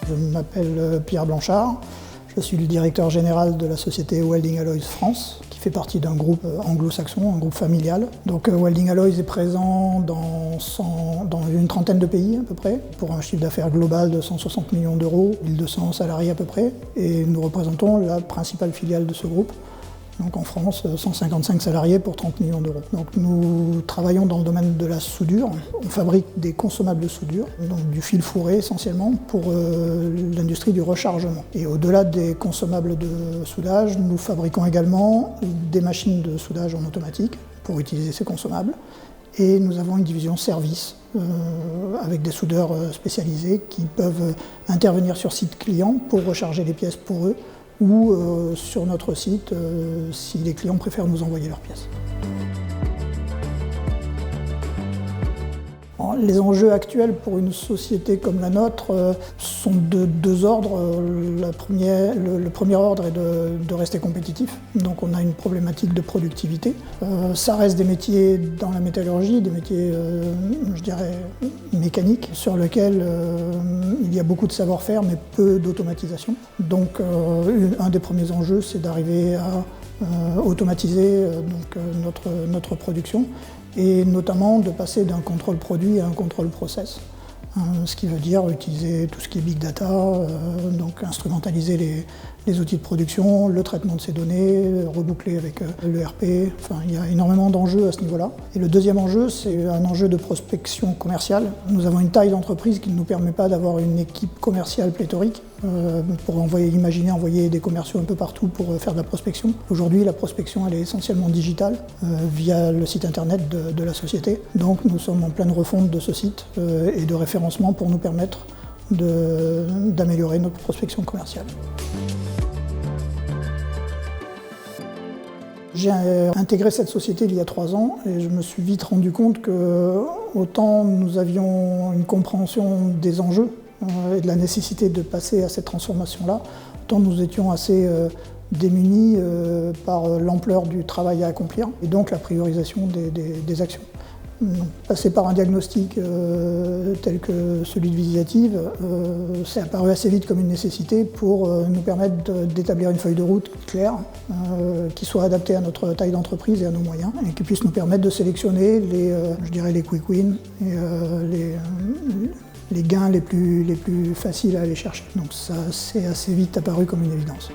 Je m'appelle Pierre Blanchard, je suis le directeur général de la société Welding Alloys France, qui fait partie d'un groupe anglo-saxon, un groupe familial. Donc Welding Alloys est présent dans une trentaine de pays à peu près, pour un chiffre d'affaires global de 160 millions d'euros, 1200 salariés à peu près, et nous représentons la principale filiale de ce groupe. Donc en France, 155 salariés pour 30 millions d'euros. Donc nous travaillons dans le domaine de la soudure. On fabrique des consommables de soudure, donc du fil fourré essentiellement, pour l'industrie du rechargement. Et au-delà des consommables de soudage, nous fabriquons également des machines de soudage en automatique pour utiliser ces consommables. Et nous avons une division service avec des soudeurs spécialisés qui peuvent intervenir sur site client pour recharger les pièces pour eux, ou sur notre site si les clients préfèrent nous envoyer leurs pièces. Les enjeux actuels pour une société comme la nôtre sont de deux ordres. Le premier ordre est de rester compétitif. Donc on a une problématique de productivité. Ça reste des métiers dans la métallurgie, des métiers, je dirais, mécaniques, sur lesquels il y a beaucoup de savoir-faire mais peu d'automatisation. Donc un des premiers enjeux, c'est d'arriver à automatiser notre production, et notamment de passer d'un contrôle produit à un contrôle process. Ce qui veut dire utiliser tout ce qui est big data, donc instrumentaliser les outils de production, le traitement de ces données, reboucler avec l'ERP. Enfin, il y a énormément d'enjeux à ce niveau-là. Et le deuxième enjeu, c'est un enjeu de prospection commerciale. Nous avons une taille d'entreprise qui ne nous permet pas d'avoir une équipe commerciale pléthorique pour imaginer envoyer des commerciaux un peu partout pour faire de la prospection. Aujourd'hui, la prospection, elle est essentiellement digitale via le site internet de la société. Donc nous sommes en pleine refonte de ce site et de référencement pour nous permettre d'améliorer notre prospection commerciale. J'ai intégré cette société il y a 3 ans et je me suis vite rendu compte que autant nous avions une compréhension des enjeux et de la nécessité de passer à cette transformation-là, autant nous étions assez démunis par l'ampleur du travail à accomplir et donc la priorisation des actions. Donc, passer par un diagnostic tel que celui de Visiative, c'est apparu assez vite comme une nécessité pour nous permettre d'établir une feuille de route claire, qui soit adaptée à notre taille d'entreprise et à nos moyens, et qui puisse nous permettre de sélectionner les quick wins et les gains les plus faciles à aller chercher. Donc ça, c'est assez vite apparu comme une évidence.